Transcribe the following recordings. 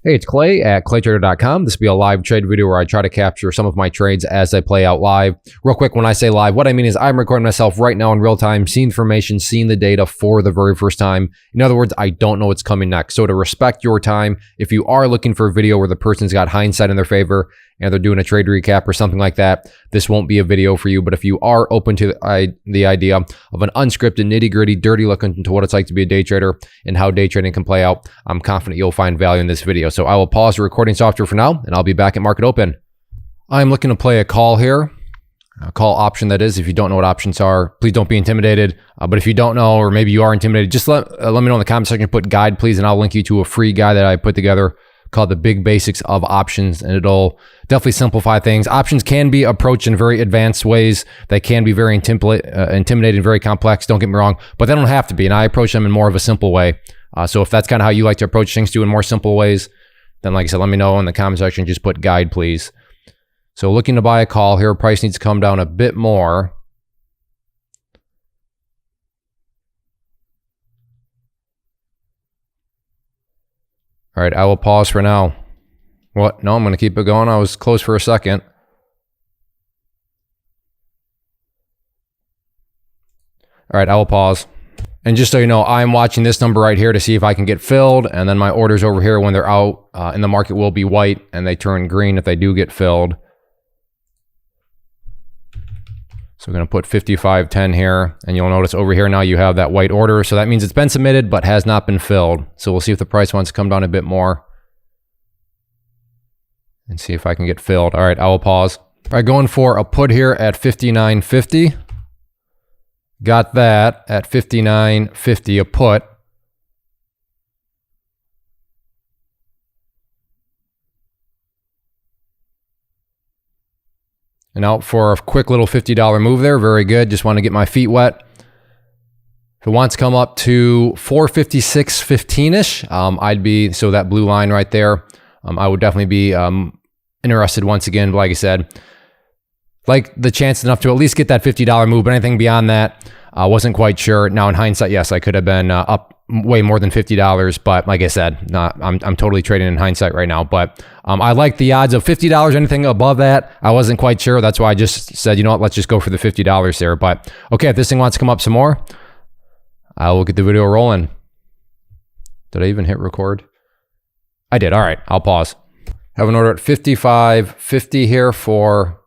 Hey, it's Clay at claytrader.com. This will be a live trade video where I try to capture some of my trades as they play out live. Real quick, when I say live, what I mean is I'm recording myself right now in real time, seeing information, seeing the data for the very first time. In other words, I don't know what's coming next. So to respect your time, if you are looking for a video where the person's got hindsight in their favor and they're doing a trade recap or something like that, this won't be a video for you. But if you are open to the idea of an unscripted, nitty-gritty, dirty look into what it's like to be a day trader and how day trading can play out, I'm confident you'll find value in this video. So I will pause the recording software for now, and I'll be back at market open. I'm looking to play a call here. A call option, that is. If you don't know what options are, please don't be intimidated. But if you don't know, or maybe you are intimidated, just let me know in the comment section, put guide, please, and I'll link you to a free guide that I put together called The Big Basics of Options, and it'll definitely simplify things. Options can be approached in very advanced ways. They can be very intimidating, very complex, don't get me wrong, but they don't have to be, and I approach them in more of a simple way. So if that's kind of how you like to approach things too, in more simple ways, then like I said, let me know in the comment section, just put guide, please. So looking to buy a call here, price needs to come down a bit more. All right, I will pause for now. What? No, I'm going to keep it going. I was close for a second. All right, I will pause. And just so you know, I'm watching this number right here to see if I can get filled. And then my orders over here, when they're out in the market, will be white and they turn green if they do get filled. So we're going to put 55.10 here, and you'll notice over here now you have that white order. So that means it's been submitted but has not been filled. So we'll see if the price wants to come down a bit more and see if I can get filled. All right, I will pause. All right, going for a put here at 59.50. Got that at 59.50 a put. And out for a quick little $50 move there. Very good. Just want to get my feet wet. If it wants to come up to 456.15-ish, I'd be, so that blue line right there, I would definitely be interested once again. Like I said, like the chance enough to at least get that $50 move, but anything beyond that, I wasn't quite sure. Now in hindsight, yes, I could have been up way more than $50, but like I said, I'm totally trading in hindsight right now. But I like the odds of $50. Anything above that, I wasn't quite sure. That's why I just said, you know what, let's just go for the $50 there. But okay, if this thing wants to come up some more, I will get the video rolling. Did I even hit record? I did. All right, I'll pause. Have an order at 55.50 here for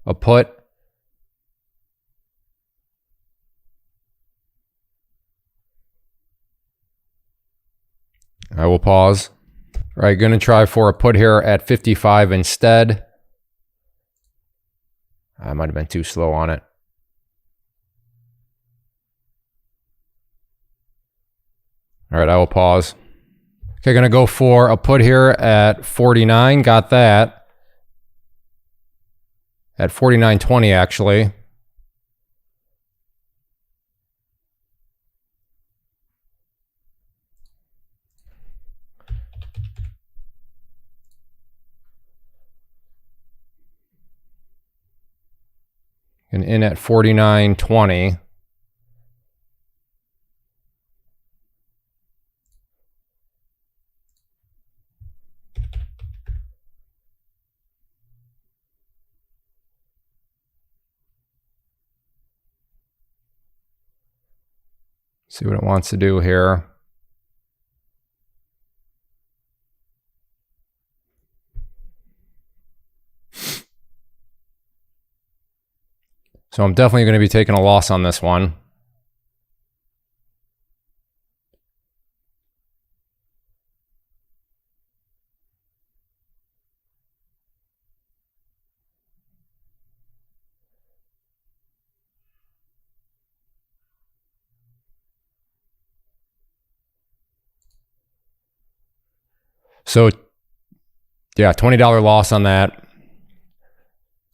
a put. I will pause. All right, going to try for a put here at 55 instead. I might have been too slow on it. All right, I will pause. Okay, going to go for a put here at 49. Got that. At 49.20 actually. And in at 49.20. See what it wants to do here. So I'm definitely going to be taking a loss on this one. So yeah, $20 loss on that.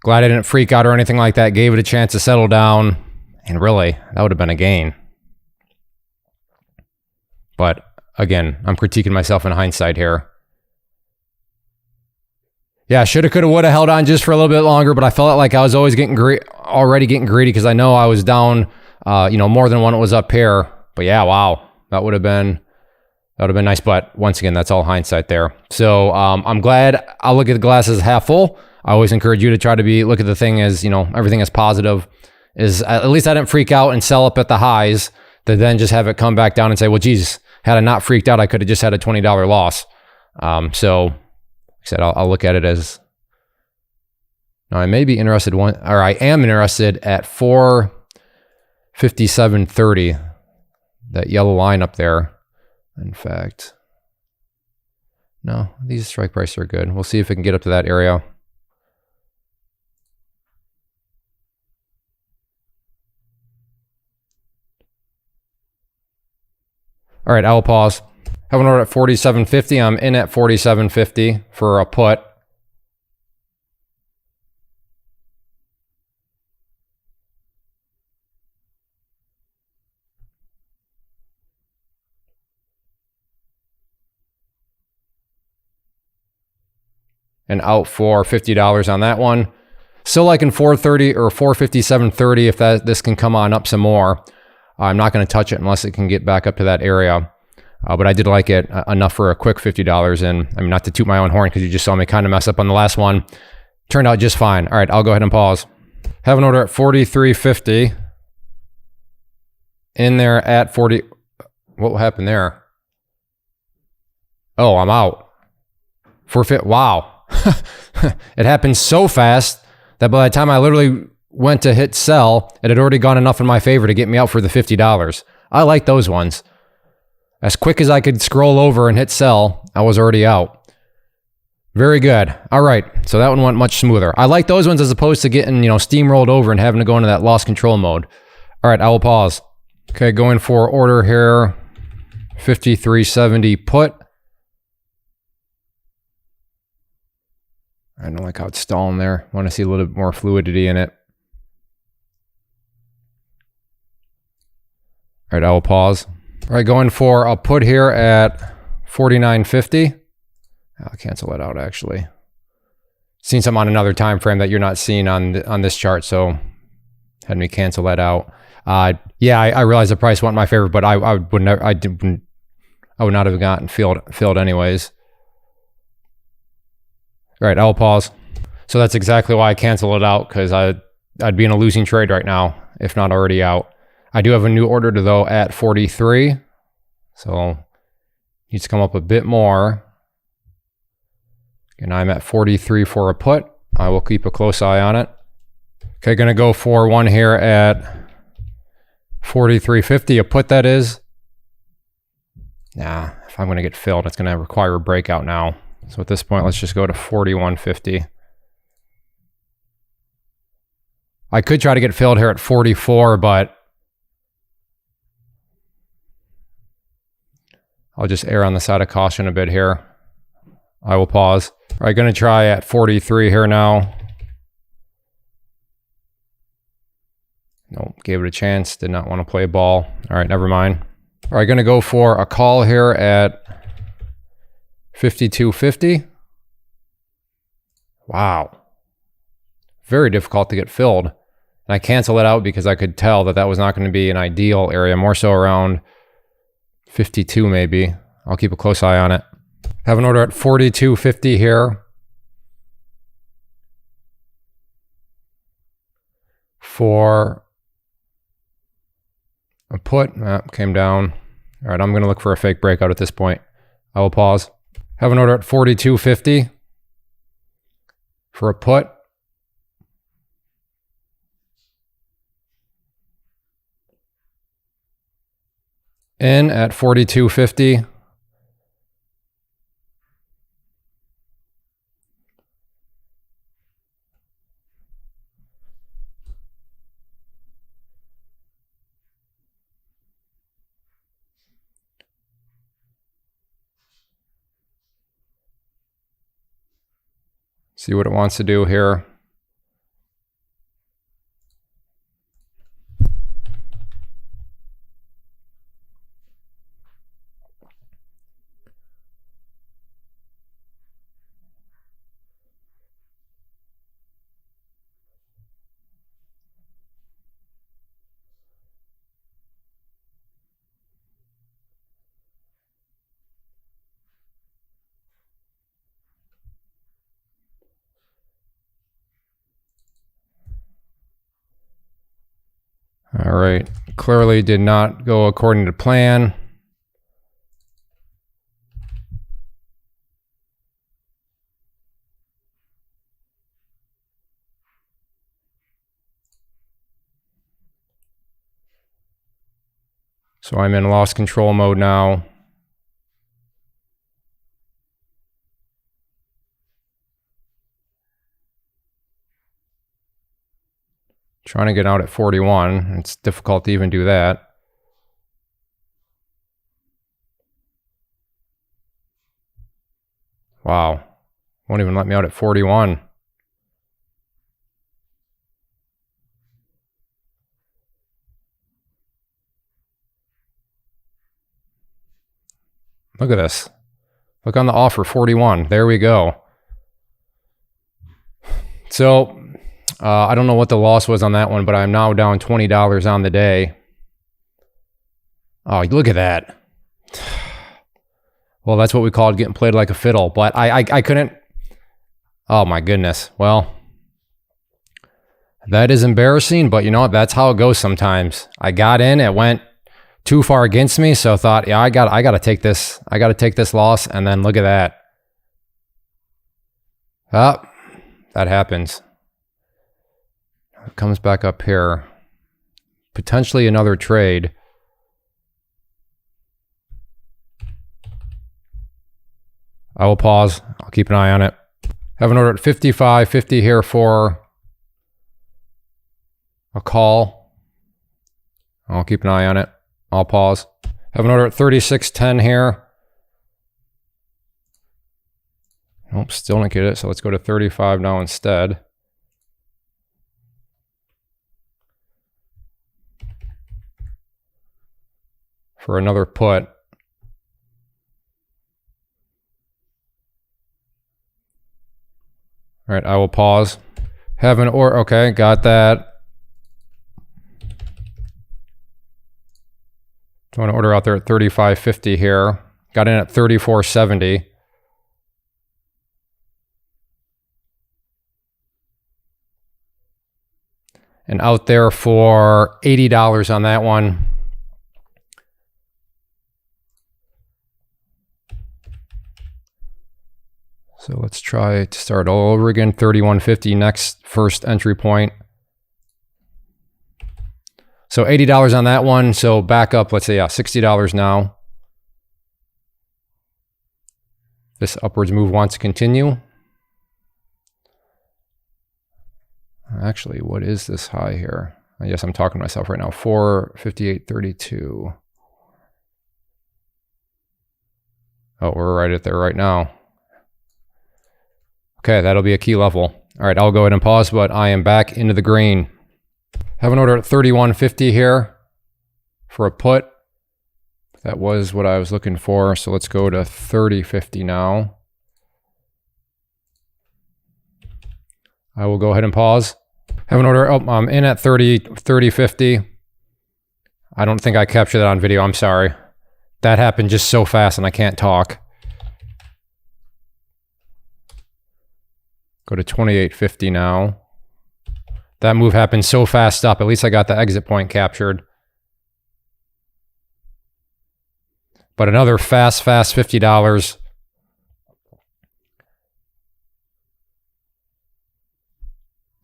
Glad I didn't freak out or anything like that. Gave it a chance to settle down. And really, that would have been a gain. But again, I'm critiquing myself in hindsight here. Yeah, shoulda, coulda, woulda held on just for a little bit longer, but I felt like I was always already getting greedy because I know I was down, more than when it was up here. But yeah, wow, that would have been That would have been nice, but once again, that's all hindsight there. So I'm glad. I'll look at the glass as half full. I always encourage you to try to look at the thing as, you know, everything is positive. Is at least I didn't freak out and sell up at the highs, to then just have it come back down and say, well, geez, had I not freaked out, I could have just had a $20 loss. So like I said, I'll look at it as, now I may be interested I am interested at 457.30, that yellow line up there. In fact, no, these strike prices are good. We'll see if we can get up to that area. All right, I will pause. Have an order at 47.50. I'm in at 47.50 for a put. And out for $50 on that one. Still liking 430 or 457.30 if this can come on up some more. I'm not going to touch it unless it can get back up to that area. But I did like it enough for a quick $50. And I mean, not to toot my own horn because you just saw me kind of mess up on the last one. Turned out just fine. All right, I'll go ahead and pause. Have an order at 43.50. In there at 40. What happened there? Oh, I'm out. Wow. It happened so fast that by the time I literally went to hit sell, it had already gone enough in my favor to get me out for the $50. I like those ones. As quick as I could scroll over and hit sell, I was already out. Very good. All right, so that one went much smoother. I like those ones as opposed to getting, you know, steamrolled over and having to go into that loss control mode. All right, I will pause. Okay, going for order here. 53.70 put. I don't like how it's stalling there. I want to see a little bit more fluidity in it. All right, I will pause. All right, going for a put here at 49.50. I'll cancel it out, actually. Seen some on another time frame that you're not seeing on this chart, so had me cancel that out. Yeah, I realize the price wasn't my favorite, but I would never, I would not have gotten filled anyways. All right, I'll pause. So that's exactly why I cancel it out, because I'd be in a losing trade right now, if not already out. I do have a new order though at 43, so needs to come up a bit more. And I'm at 43 for a put. I will keep a close eye on it. Okay, gonna go for one here at 43.50, a put that is. Nah, if I'm gonna get filled, it's gonna require a breakout now. So at this point, let's just go to 41.50. I could try to get filled here at 44, but I'll just err on the side of caution a bit here. I will pause. All right, gonna try at 43 here now. Nope, gave it a chance. Did not want to play ball. All right, never mind. All right, gonna go for a call here at 52.50. Wow. Very difficult to get filled. And I canceled it out because I could tell that that was not going to be an ideal area, more so around 52 maybe. I'll keep a close eye on it. Have an order at 42.50 here. For a put. Came down. All right, I'm going to look for a fake breakout at this point. I will pause. Have an order at 42.50 for a put. In at 42.50. See what it wants to do here. All right, clearly did not go according to plan. So I'm in loss control mode now. Trying to get out at 41. It's difficult to even do that. Wow. Won't even let me out at 41. Look at this. Look on the offer, 41. There we go. So, I don't know what the loss was on that one, but I'm now down $20 on the day. Oh, look at that. Well, that's what we called getting played like a fiddle, but I couldn't. Oh my goodness. Well, that is embarrassing, but you know what? That's how it goes sometimes. I got in, it went too far against me, so I thought, yeah, I gotta take this. I gotta take this loss, and then look at that. Oh, that happens. It comes back up here. Potentially another trade. I will pause. I'll keep an eye on it. Have an order at 55.50 here for a call. I'll keep an eye on it. I'll pause. Have an order at 36.10 here. Nope, still didn't get it, so let's go to 35 now instead. For another put. All right, I will pause. Have an order, okay, got that. So an order out there at 35.50 here. Got in at 34.70. And out there for $80 on that one. So let's try to start all over again. 31.50 next first entry point. So $80 on that one. So back up, let's say, yeah, $60 now. This upwards move wants to continue. Actually, what is this high here? I guess I'm talking to myself right now. 458.32. Oh, we're right at there right now. Okay, that'll be a key level. All right, I'll go ahead and pause, but I am back into the green. Have an order at 31.50 here for a put. That was what I was looking for, so let's go to 30.50 now. I will go ahead and pause. Have an order. Oh, I'm in at 30.50. I don't think I captured that on video. I'm sorry. That happened just so fast and I can't talk. Go to 28.50 now. That move happened so fast up. At least I got the exit point captured. But another fast $50.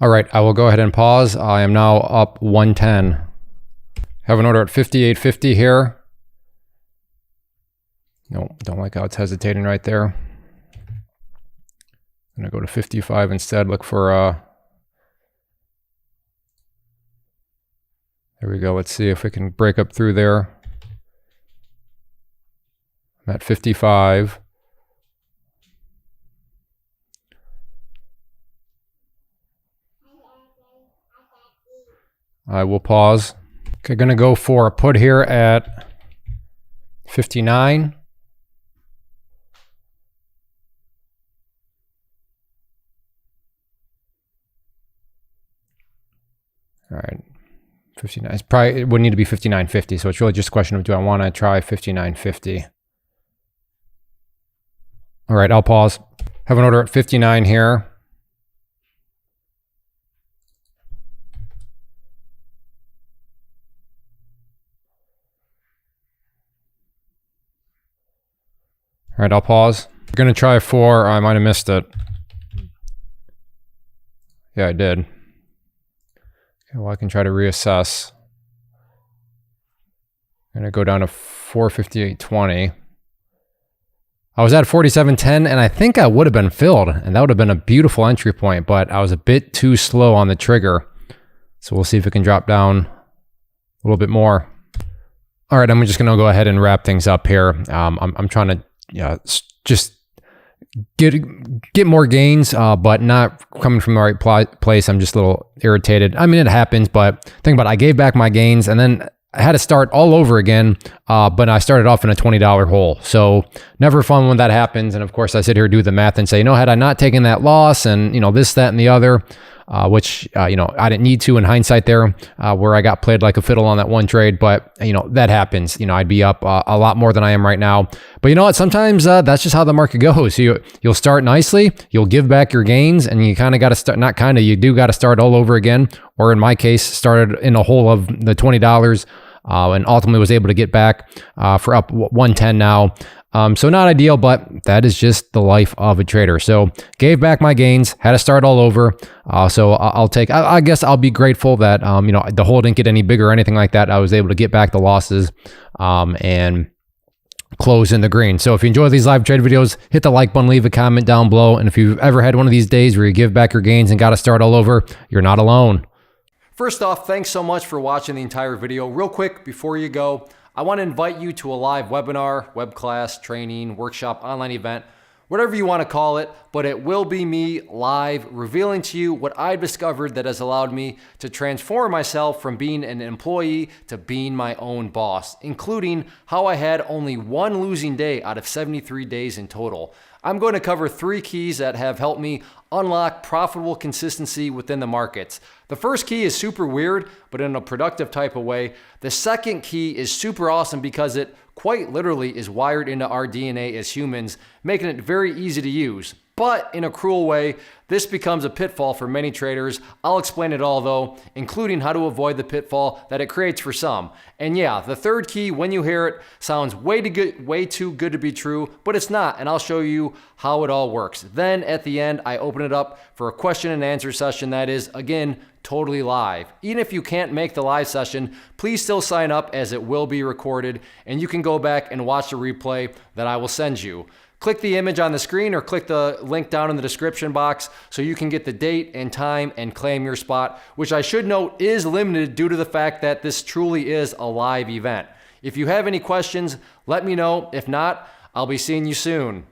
All right, I will go ahead and pause. I am now up 110. Have an order at 58.50 here. No, don't like how it's hesitating right there. I'm gonna go to 55 instead. Look for there we go. Let's see if we can break up through there. I'm at 55. I will pause. Okay, gonna go for a put here at 59. All right, 59. It's probably, it would need to be 59.50, so it's really just a question of, do I want to try 59.50? All right, I'll pause. Have an order at 59 here. All right, I'll pause. We're gonna try 4. I might have missed it. Yeah, I did. Okay, well, I can try to reassess. I'm gonna go down to 458.20. I was at 47.10, and I think I would have been filled, and that would have been a beautiful entry point, but I was a bit too slow on the trigger. So we'll see if it can drop down a little bit more. All right, I'm just gonna go ahead and wrap things up here. I'm trying to just get more gains, but not coming from the right place. I'm just a little irritated. I mean, it happens, but think about it. I gave back my gains, and then I had to start all over again, but I started off in a $20 hole. So never fun when that happens. And of course I sit here, do the math and say, had I not taken that loss and, this, that, and the other, which, I didn't need to in hindsight there, where I got played like a fiddle on that one trade, but that happens. I'd be up a lot more than I am right now. But you know what? Sometimes that's just how the market goes. You'll start nicely, you'll give back your gains, and you kind of got to start, not kind of, you do got to start all over again. Or in my case, started in a hole of the $20, and ultimately was able to get back for up 110 now. So not ideal, but that is just the life of a trader. So gave back my gains, had to start all over. So I guess I'll be grateful that, the hole didn't get any bigger or anything like that. I was able to get back the losses and close in the green. So if you enjoy these live trade videos, hit the like button, leave a comment down below. And if you've ever had one of these days where you give back your gains and got to start all over, you're not alone. First off, thanks so much for watching the entire video. Real quick, before you go, I want to invite you to a live webinar, web class, training, workshop, online event, whatever you want to call it, but it will be me live revealing to you what I've discovered that has allowed me to transform myself from being an employee to being my own boss, including how I had only one losing day out of 73 days in total. I'm going to cover 3 keys that have helped me unlock profitable consistency within the markets. The first key is super weird, but in a productive type of way. The second key is super awesome because it quite literally is wired into our DNA as humans, making it very easy to use. But in a cruel way, this becomes a pitfall for many traders. I'll explain it all though, including how to avoid the pitfall that it creates for some. And yeah, the third key, when you hear it, sounds way too good to be true, but it's not, and I'll show you how it all works. Then at the end, I open it up for a question and answer session that is, again, totally live. Even if you can't make the live session, please still sign up as it will be recorded, and you can go back and watch the replay that I will send you. Click the image on the screen or click the link down in the description box so you can get the date and time and claim your spot, which I should note is limited due to the fact that this truly is a live event. If you have any questions, let me know. If not, I'll be seeing you soon.